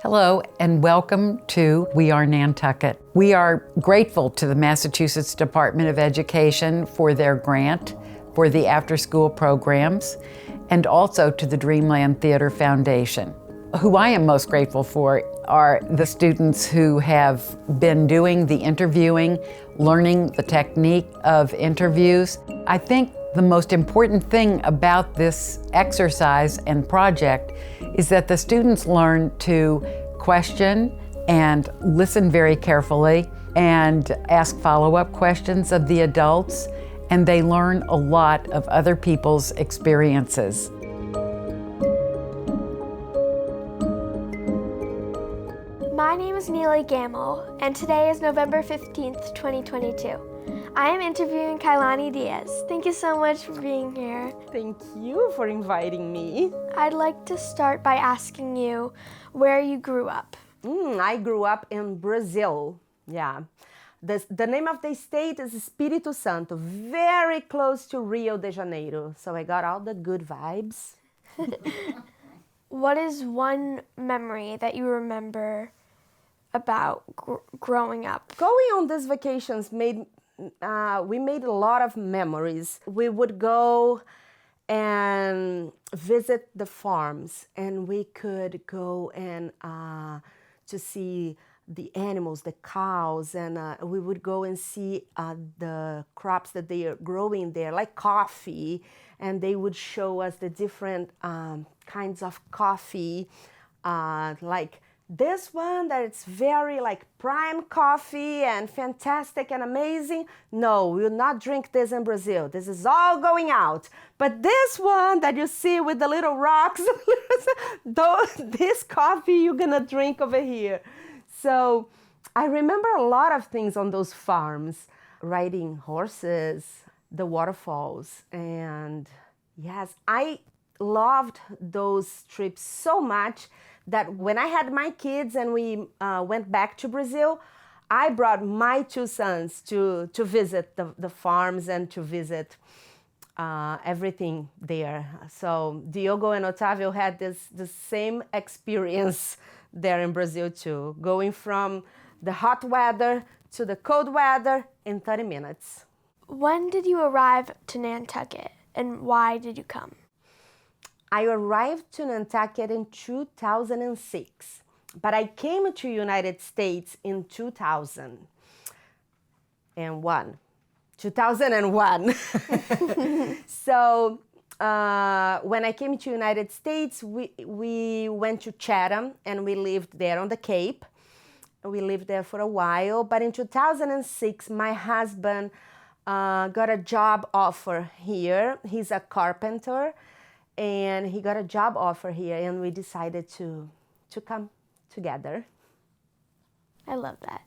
Hello and welcome to We Are Nantucket. We are grateful to the Massachusetts Department of Education for their grant for the after-school programs and also to the Dreamland Theater Foundation. Who I am most grateful for are the students who have been doing the interviewing, learning the technique of interviews. I think the most important thing about this exercise and project is that the students learn to question and listen very carefully and ask follow-up questions of the adults, and they learn a lot of other people's experiences. My name is Neely Gamble, and today is November 15th, 2022. I am interviewing Keayllane Diaz. Thank you so much for being here. Thank you for inviting me. I'd like to start by asking you where you grew up. I grew up in Brazil, yeah. The name of the state is Espírito Santo, very close to Rio de Janeiro. So I got all the good vibes. What is one memory that you remember about growing up? Going on these vacations we made a lot of memories. We would go and visit the farms, and we could go and to see the animals, the cows, and we would go and see the crops that they are growing there, like coffee, and they would show us the different kinds of coffee, like this one that it's very like prime coffee and fantastic and amazing. No, we will not drink this in Brazil. This is all going out. But this one that you see with the little rocks, this coffee you're gonna drink over here. So I remember a lot of things on those farms, riding horses, the waterfalls, and yes, I loved those trips so much that when I had my kids and we went back to Brazil, I brought my two sons to visit the farms and to visit everything there. So Diogo and Otávio had the same experience there in Brazil too, going from the hot weather to the cold weather in 30 minutes. When did you arrive to Nantucket, and why did you come? I arrived to Nantucket in 2006, but I came to United States in 2001. 2001. So when I came to United States, we went to Chatham and we lived there on the Cape. We lived there for a while, but in 2006, my husband got a job offer here. He's a carpenter. And he got a job offer here, and we decided to come together. I love that.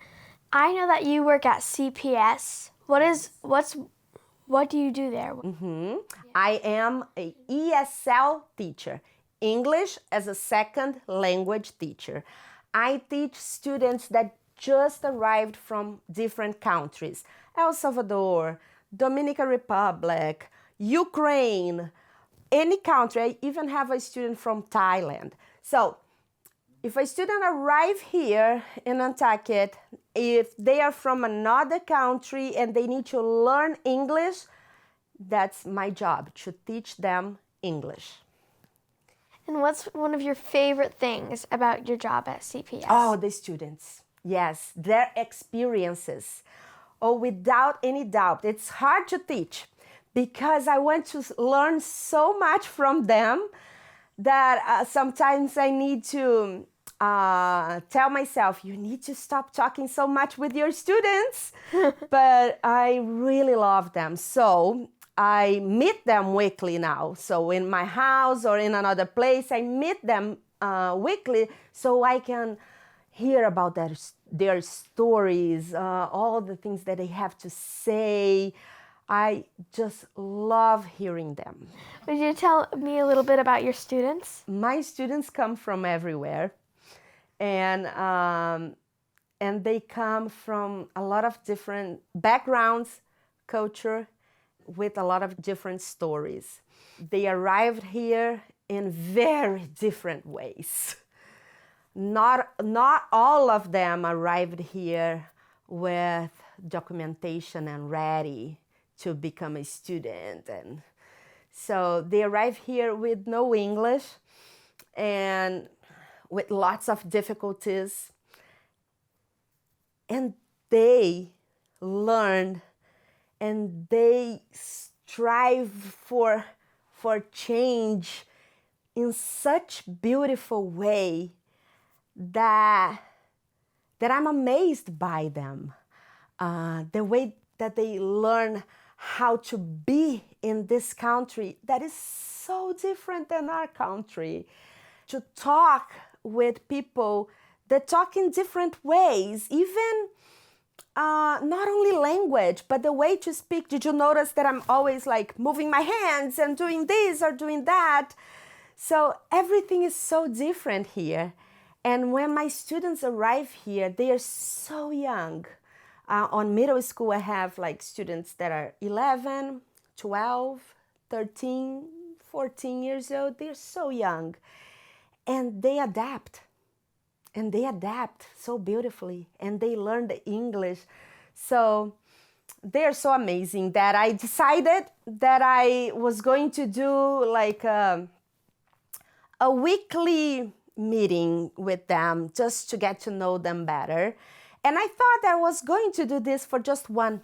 I know that you work at CPS. What do you do there? I am a ESL teacher, English as a second language teacher. I teach students that just arrived from different countries: El Salvador, Dominican Republic, Ukraine, any country. I even have a student from Thailand. So if a student arrive here in Nantucket, if they are from another country and they need to learn English, that's my job, to teach them English. And what's one of your favorite things about your job at CPS? Oh, the students. Yes, their experiences. Oh, without any doubt. It's hard to teach, because I want to learn so much from them that sometimes I need to tell myself, you need to stop talking so much with your students. But I really love them. So I meet them weekly now. So in my house or in another place, I meet them weekly so I can hear about their stories, all the things that they have to say. I just love hearing them. Would you tell me a little bit about your students? My students come from everywhere, and they come from a lot of different backgrounds, culture, with a lot of different stories. They arrived here in very different ways. not all of them arrived here with documentation and ready to become a student. And so they arrived here with no English and with lots of difficulties. And they learned and they strive for change in such beautiful way that I'm amazed by them. The way that they learn how to be in this country that is so different than our country. To talk with people that talk in different ways, even not only language, but the way to speak. Did you notice that I'm always like moving my hands and doing this or doing that? So everything is so different here. And when my students arrive here, they are so young. On middle school, I have like students that are 11, 12, 13, 14 years old. They're so young. And they adapt. And they adapt so beautifully. And they learn the English. So they're so amazing that I decided that I was going to do like a weekly meeting with them just to get to know them better. And I thought I was going to do this for just one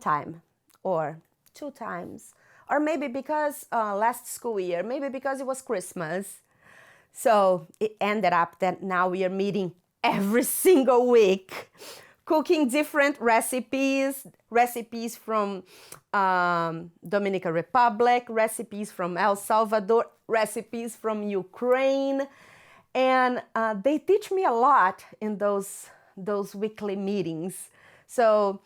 time or 2 times, or maybe because last school year, maybe because it was Christmas. So it ended up that now we are meeting every single week, cooking different recipes from Dominican Republic, recipes from El Salvador, recipes from Ukraine. And they teach me a lot in those weekly meetings. So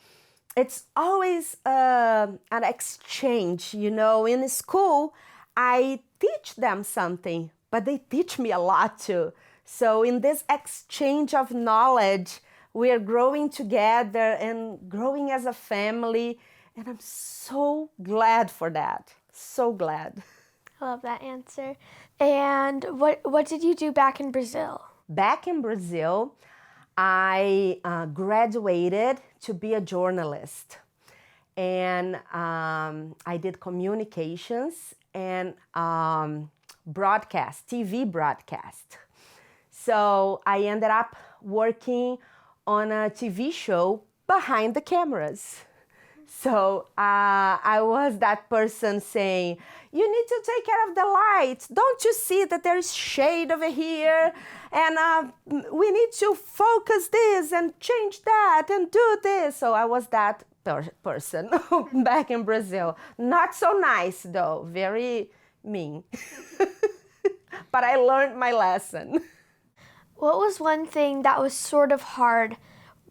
it's always an exchange, you know. In school, I teach them something, but they teach me a lot too. So in this exchange of knowledge, we are growing together and growing as a family. And I'm so glad for that. So glad. I love that answer. And what did you do back in Brazil? Back in Brazil, I graduated to be a journalist. And I did communications and broadcast, TV broadcast. So I ended up working on a TV show behind the cameras. So I was that person saying, you need to take care of the lights. Don't you see that there is shade over here? And we need to focus this and change that and do this. So I was that person back in Brazil. Not so nice though, very mean. But I learned my lesson. What was one thing that was sort of hard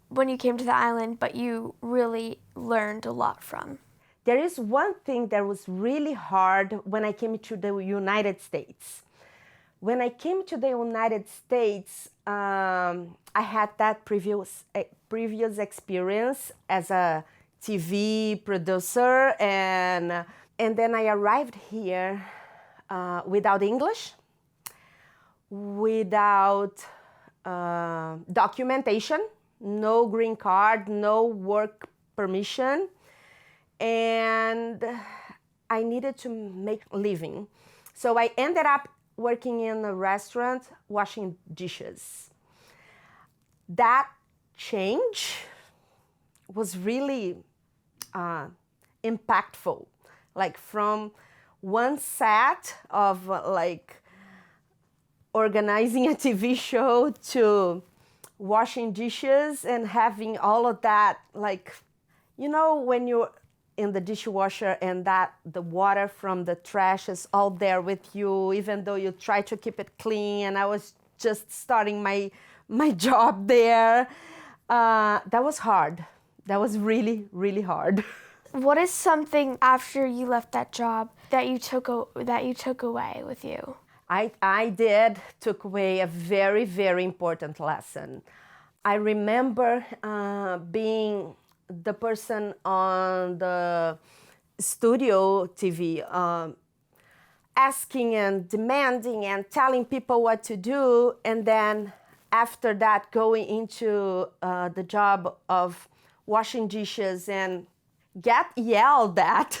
when you came to the island, but you really learned a lot from? There is one thing that was really hard when I came to the United States. When I came to the United States, I had that previous experience as a TV producer, and then I arrived here without English, without documentation, no green card, no work permission, and I needed to make a living. So I ended up working in a restaurant, washing dishes. That change was really impactful. Like from one set of like organizing a TV show to washing dishes and having all of that, like, you know, when you're in the dishwasher and that the water from the trash is all there with you, even though you try to keep it clean. And I was just starting my job there. That was hard. That was really, really hard. What is something after you left that job that you took away with you? I took away a very, very important lesson. I remember being the person on the studio TV, asking and demanding and telling people what to do, and then after that, going into the job of washing dishes and get yelled at,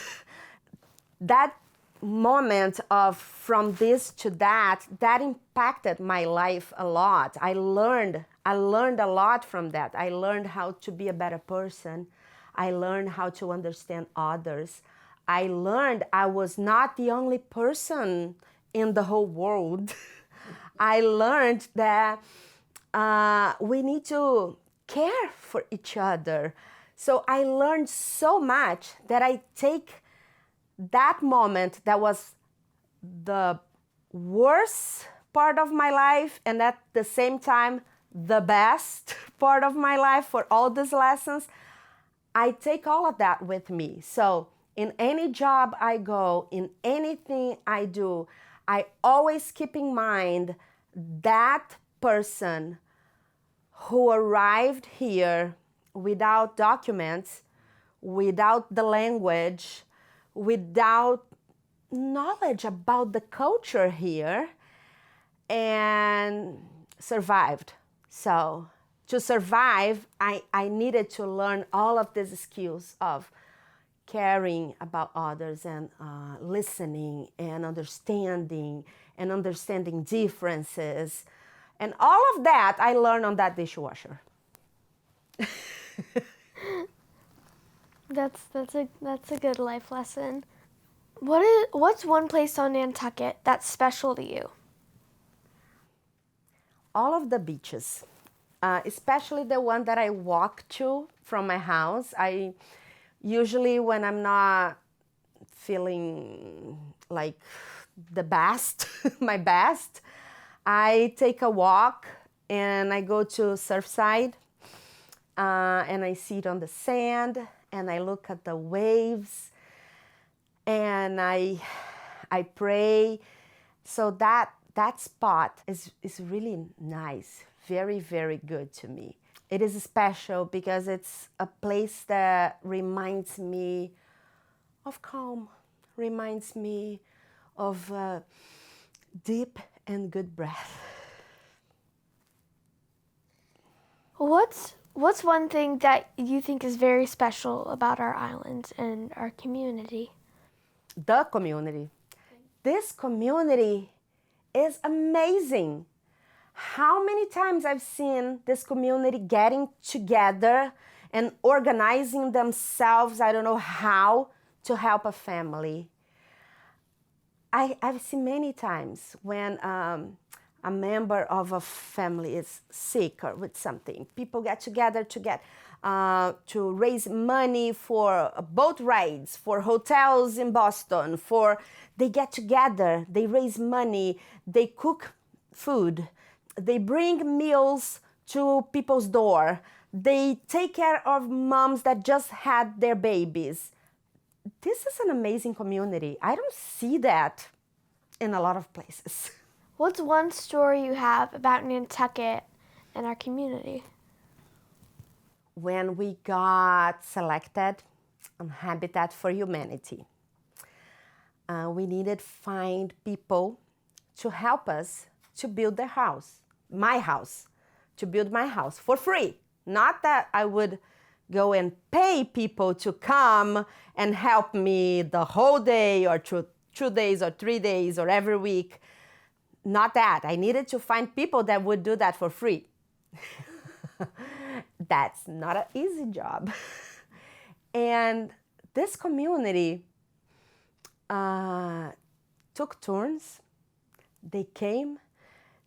that moment of from this to that impacted my life a lot. I learned a lot from that. I learned how to be a better person. I learned how to understand others. I learned I was not the only person in the whole world. I learned that we need to care for each other. So I learned so much that I take that moment that was the worst part of my life and at the same time the best part of my life for all these lessons. I take all of that with me. So in any job I go, in anything I do, I always keep in mind that person who arrived here without documents, without the language, without knowledge about the culture here, and survived. So to survive, I needed to learn all of these skills of caring about others and listening and understanding differences. And all of that I learned on that dishwasher. That's a good life lesson. What's one place on Nantucket that's special to you? All of the beaches, especially the one that I walk to from my house. I usually, when I'm not feeling like the best, my best, I take a walk and I go to Surfside and I sit on the sand and I look at the waves and I pray. So that spot is really nice, very, very good to me. It is special because it's a place that reminds me of calm, reminds me of deep and good breath. What's one thing that you think is very special about our island and our community? The community. This community is amazing. How many times I've seen this community getting together and organizing themselves, I don't know how, to help a family. I've seen many times when a member of a family is sick or with something. People get together to raise money for boat rides, for hotels in Boston. They get together, they raise money, they cook food, they bring meals to people's door. They take care of moms that just had their babies. This is an amazing community. I don't see that in a lot of places. What's one story you have about Nantucket and our community? When we got selected on Habitat for Humanity, we needed to find people to help us to build their house, to build my house for free. Not that I would go and pay people to come and help me the whole day or 2 days or 3 days or every week. Not that. I needed to find people that would do that for free. That's not an easy job. And this community took turns. They came,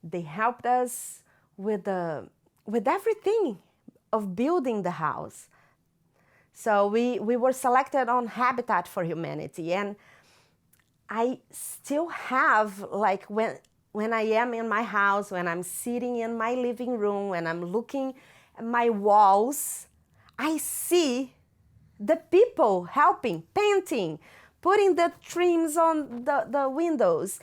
they helped us with everything of building the house. So we were selected on Habitat for Humanity. And I still have, like, when I am in my house, when I'm sitting in my living room, when I'm looking at my walls, I see the people helping, painting, putting the trims on the windows,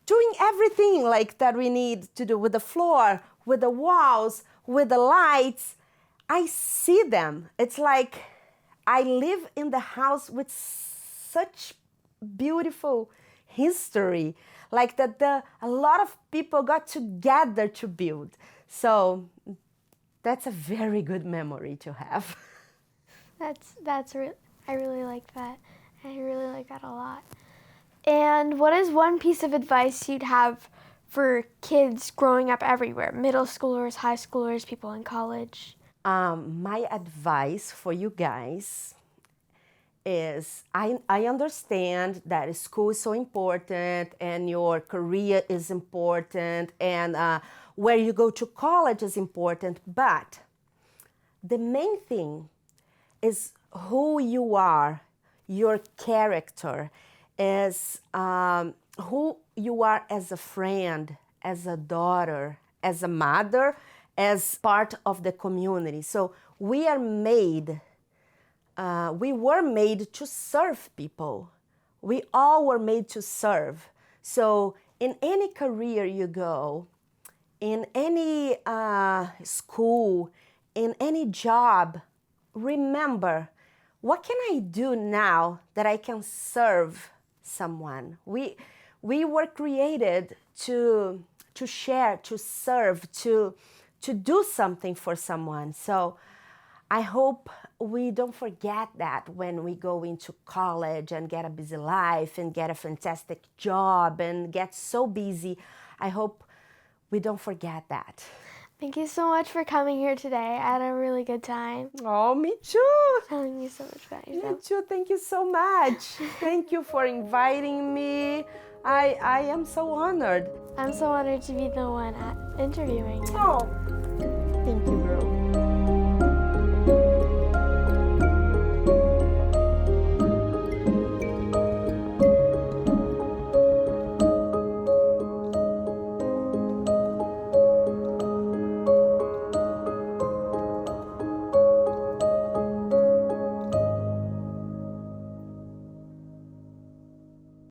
doing everything like that we need to do with the floor, with the walls, with the lights. I see them. It's like I live in the house with such beautiful history. like that a lot of people got together to build. So that's a very good memory to have. I really like that. I really like that a lot. And what is one piece of advice you'd have for kids growing up everywhere, middle schoolers, high schoolers, people in college? My advice for you guys is I understand that school is so important and your career is important and where you go to college is important, but the main thing is who you are, your character, is who you are as a friend, as a daughter, as a mother, as part of the community. So we were made to serve people. We all were made to serve. So in any career you go, in any school, in any job, remember, what can I do now that I can serve someone? We were created to share, to serve, to do something for someone. So I hope we don't forget that when we go into college and get a busy life and get a fantastic job and get so busy. I hope we don't forget that. Thank you so much for coming here today. I had a really good time. Oh, me too. Telling you so much about yourself. Me too. Thank you so much. Thank you for inviting me. I am so honored. I'm so honored to be the one interviewing you. Oh.